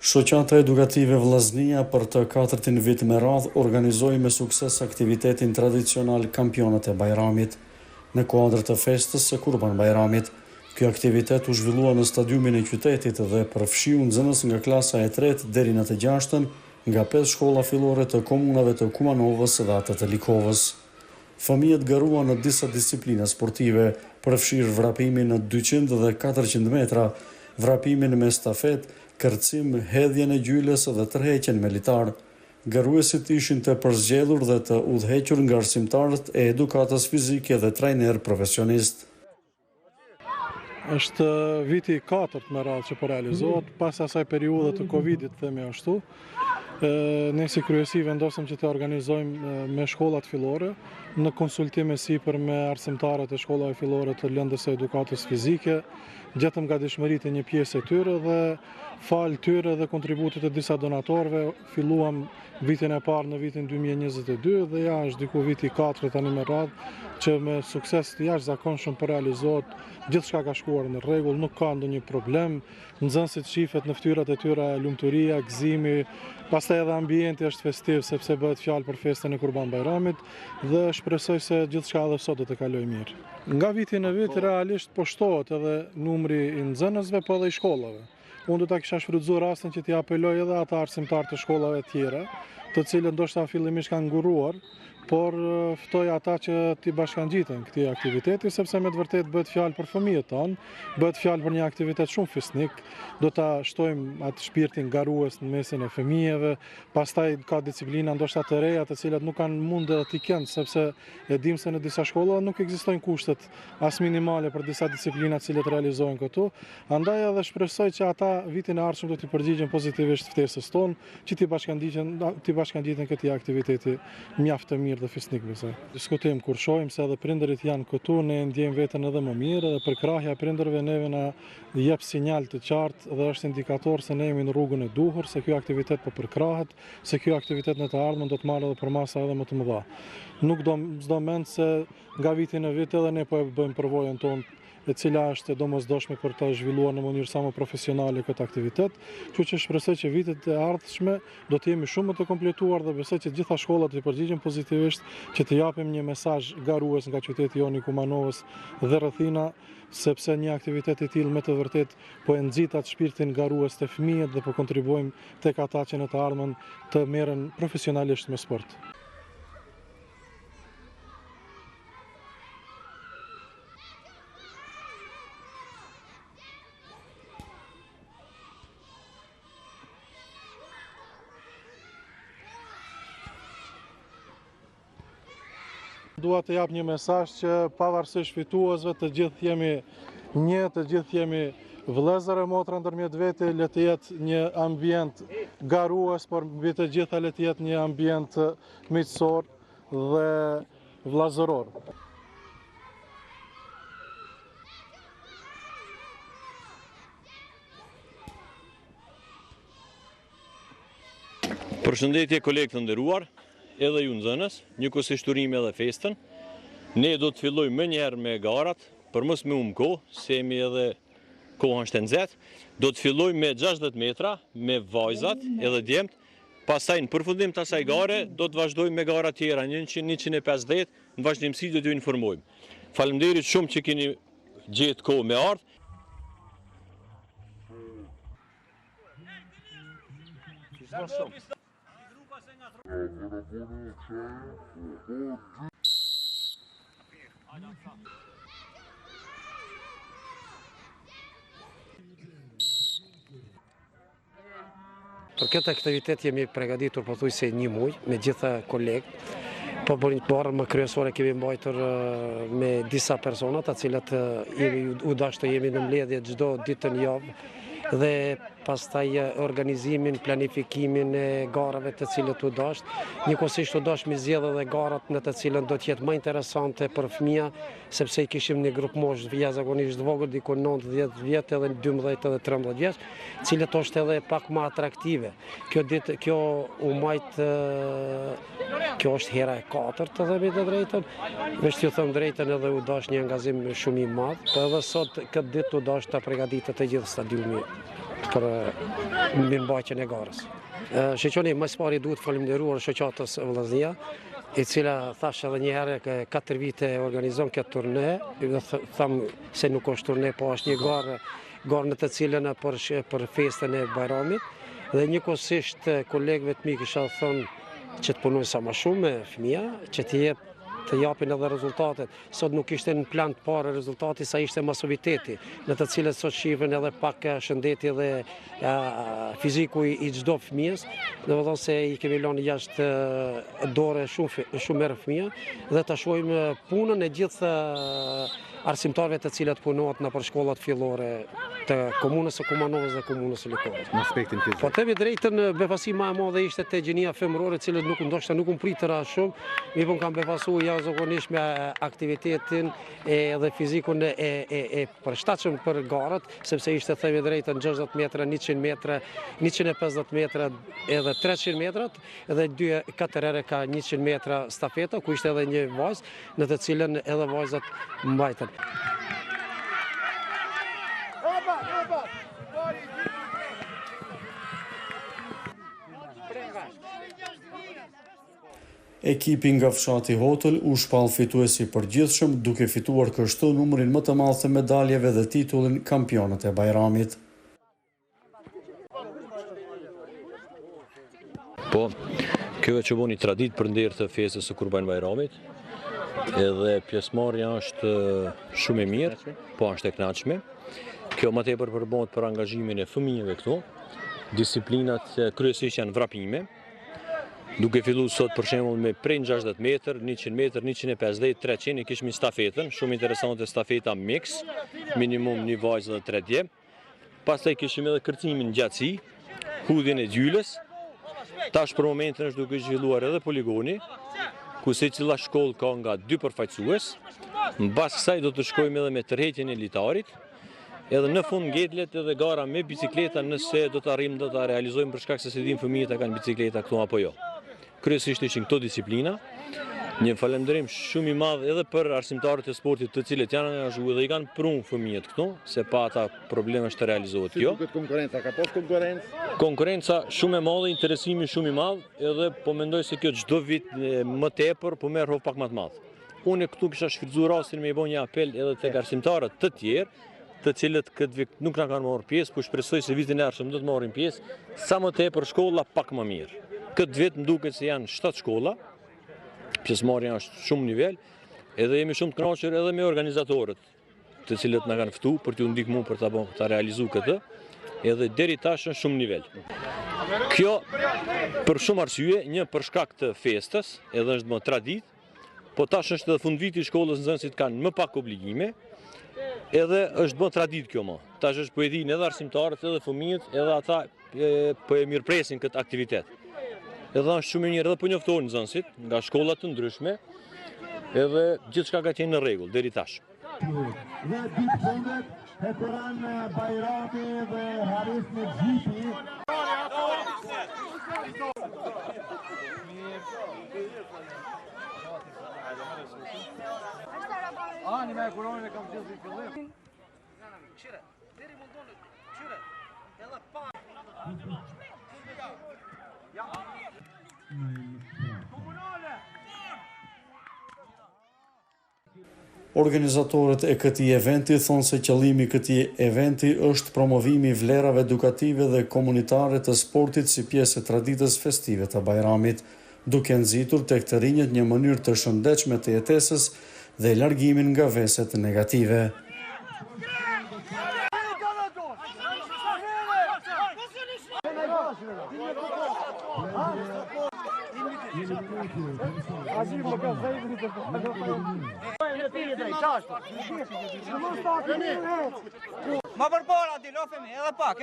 Shoqata edukative Vllaznia për të katërtin vit me radhë organizoi me sukses aktivitetin tradicional Kampionat e Bajramit në kuadër të festës së Kurban Bajramit. Ky aktivitet u zhvillua në stadiumin e qytetit dhe përfshiu nxënës nga klasa e 3 deri në të 6 nga 5 shkolla fillore të komunave të Kumanovës dhe atë të Likovës. Fëmijët garuan në disa disiplina sportive, përfshirë vrapimin në 200 dhe 400 metra, vrapimin me stafet, kërcim, hedhjen e gjyles dhe tërheqjen me litar. Garuesit ishin të përzgjedhur dhe të udhëhequr nga arsimtarët e edukatës fizike dhe trajner profesionist. Është viti 4 me radhë që po realizohet, pas asaj periudhe të Covidit, themi ashtu. Ne si kryesi vendosëm që të organizojmë me shkollat fillore, në konsultime sipër me arsimtarët e shkollave fillore të lëndës së edukatës fizike, gjetëm gatishmëritë e një pjesë e tyre dhe falë tyre dhe kontributit e disa donatorëve, filluam vitin e parë në vitin 2022 dhe ja është diku viti 4 tani me radhë që me sukses të jashtëzakonshëm po realizohet, gjithçka ka shkuar në rregull, nuk ka ndonjë problem, nxënësit shifet në fytyrat e tyre lumturia, gëzimi, pastaj edhe ambienti është festiv sepse bëhet fjalë për festën e Kurban Bajramit dhe shpresoj se gjithçka edhe sot do të kalojë mirë. Nga viti në vit realisht po shtohet edhe numri i nxënësve po edhe i shkollave. Unë do ta kisha shfrytzuar rastin që t'i apeloj edhe ata arsimtar të shkollave tjera, të cilët ndoshta fillimisht kanë nguruar, por ftoj ata që t'i bashkangjiten këtij aktiviteti, sepse me të vërtetë bëhet fjalë për fëmijët tanë, bëhet fjalë për një aktivitet shumë fisnik, do ta shtojmë atë shpirtin garues në mesin e fëmijëve, pastaj ka disiplina ndoshta të reja të cilat nuk kanë mundë t'i kenë, sepse e dim se në disa shkolla nuk ekzistojnë kushtet as minimale për disa disiplina të cilat realizohen këtu, andaj edhe shpresoj që ata vitin e ardhshëm do t'i përgjigjen pozitivisht ftesës tonë, që t'i bashkangjiten këtij aktiviteti mjaft të mirë dhe fisnik besoj. Diskutojmë kur shohim se edhe prindërit janë këtu, ne ndjejmë veten edhe më mirë dhe përkrahja e prindërve neve na jep sinjal të qartë dhe është indikator se ne jemi në rrugën e duhur, se ky aktivitet po përkrahet, se ky aktivitet në të ardhmen do të marrë edhe përmasa edhe më të mëdha. Nuk s'do mend se nga viti në vit edhe ne po e bëjmë përvojën tonë, e cila është domosdoshme për të zhvilluar në mënyrë sa më profesionale këtë aktivitet, kështu që shpresoj që vitet e ardhshme do të jemi shumë më të kompletuar dhe besoj që gjitha shkollat të përgjigjen pozitivisht, që të japim një mesazh garues nga qyteti jon i Kumanovës dhe rrethina, sepse një aktivitet i tillë me të vërtet po e nxit atë shpirtin garues të fëmijët dhe po kontribuojmë tek ata që në të ardhmen të merren profesionalisht me sport. Dua të jap një mesazh që pavarësisht fituesve të gjithë jemi një, të gjithë jemi vëllezër e motra ndërmjet vete, le të jetë një ambient garues, por mbi të gjitha le të jetë një ambient miqësor dhe vëllazëror. Përshëndetje kolegë të nderuar, edhe ju nxënës, njëkohësisht urime edhe festën. Ne do të fillojmë më njëherë me garat, për mos me humbë kohë, se jemi edhe kohën është e nxehtë. Do të fillojmë me 60 metra, me vajzat edhe djemt, pastaj në përfundim të asaj gare do të vazhdojmë me gara tjera 100-150, në vazhdimsi do t'ju informojmë. Faleminderit shumë që keni gjetë kohë me ardhë. Për këtë aktivitet jemi përgatitur pothuajse një muaj me gjitha kolegë. Po borën më kryesore kemi mbajtur me disa persona të cilat u dashur të jemi në mbledhje çdo ditë në javë dhe pastaj organizimin, planifikimin e garave të cilët u dasht. Njëkohësisht u dasht me zgjedhë edhe garat në të cilën do të jetë më interesante për fëmija, sepse i kishim një grup moshë jashtëzakonisht vogël, diku 9-10 vjet edhe 12 edhe 13 vjeç, cilët është edhe pak më atraktive. Kjo është hera e 4 të themi të drejtën. Veç t'ju them drejtën edhe u dash një angazhim shumë i madh, po edhe sot këtë ditë u dash ta përgatitet të gjithë stadiumi për mirëmbajtjen e garës. Shoqëni më së pari duhet falenderuar shoqatës Vllaznia, e cila thash edhe një herë 4 vite organizon këtë turne, dhe tham se nuk është turne, po është një garë në të cilën për festën e Bajramit, dhe njëkohësisht kolegëve të mi kisha thënë që të punojnë sa më shumë me fëmija, që të japin edhe rezultatet. Sot nuk ishte në plan të parë rezultati, sa ishte masoviteti, në të cilët sot shihen edhe pak shëndeti dhe fiziku i çdo fëmijës, domethënë se i kemi lënë jashtë dore shumë herë fëmijë, dhe ta shohim punën e gjithë arsimtarëve të cilët punojnë nëpër shkollat fillore të komunës së Kumanovës dhe komunës së Likovës. Në aspektin fizik. Po themi drejtën, befasi më e madhe ishte te gjenia femërore, e cilët ndoshta nuk pritëra shumë, mirë kam befasuar jashtëzakonisht me aktivitetin dhe fizikun e përshtatshëm për garët, sepse ishte themi drejtën 60 metra, 100 metra, 150 metra edhe 300 metrat, edhe 4 herë ka 100 metra stafeta, ku ishte edhe një vajzë në të cilën edhe vajzat mbajtën. Ekipi nga fshati Hotel u shpall fituesi përgjithshëm, duke fituar kështu numrin më të madh të medaljeve dhe titullin Kampionat e Bajramit. Po, kjo që boni tradit për ndërë të festës së Kurban Bajramit, edhe pjesëmarrja është shumë e mirë, po është e kënaqshme. Kjo më tepër përbëhet për angazhimin e fëmijëve këtu. Disiplinat kryesisht janë vrapime, duke filluar sot për shembull me prej 60 metër, 100 metër, 150, 300, i kishim stafetën, shumë interesante stafeta mix, minimum një vajzë dhe 3 djem. Pastaj kishim edhe kërcimin gjatësi, hudhjen e gjylës. Tash për momentin është duke zhvilluar edhe poligoni, ku secila shkollë ka nga 2 përfaqësues. Mbas kësaj do të shkojmë edhe me tërheqjen e litarit. Edhe në fund ngetlet edhe gara me bicikleta, nëse do të arrijmë do ta realizojmë, për shkak se si dinë fëmijët kanë bicikleta këtu apo jo. Kryesisht ishin këto disiplina. Një falënderim shumë i madh edhe për arsimtarët e sportit, të cilët janë angazhuar dhe i kanë prunë fëmijët këtu, se pa ata probleme është të realizohet kjo. Si duket konkurenca, ka pas konkurrencë? Konkurenca shumë e madhe, interesimi shumë i madh, edhe po mendoj se kjo çdo vit më tepër po merr pak më të madh. Unë këtu kisha shfrytzuar rastin me i bën një apel edhe tek arsimtarët të tjerë, të cilët këtë vit nuk na kanë marrë pjesë, po shpresoj se vitin e ardhshëm do të marrin pjesë, sa më tepër shkolla pak më mirë. Këtë vit më duket se janë 7 shkolla, pjesëmarrja është shumë nivel, edhe jemi shumë të kënaqur edhe me organizatorët, të cilët na kanë ftuar për t'u ndihmuar për ta realizuar këtë, edhe deri tash është shumë nivel. Kjo për shumë arsye, një për shkak të festës, edhe është më tradit, po tash është edhe fundviti i shkollës, nxënësit kanë më pak obligime. Edhe është bën tradit kjo më. Tash është po e dinë edhe arsimtarët, edhe fëmijët, edhe ata po e mirëpresin këtë aktivitet. Edhe është shumë mirë edhe po njoftojnë nxënësit nga shkolla të ndryshme, edhe gjithçka ka qenë në rregull deri tash. Dhe ditë fundet e Kurban Bajrami dhe Haris me Gjipi. Ani me kuronin e kam gjithë i fillim. Qire, deri mundon, qire, edhe pa. Organizatorët e këtij eventi thonë se qëllimi i këtij eventi është promovimi i vlerave edukative dhe komunitare të sportit si pjesë e traditës festive të Bajramit, duke nxitur tek të rinjët një mënyrë të shëndetshme të jetesës dhe largimin nga veset negative. Ma përpara ti, lofemi edhe pak.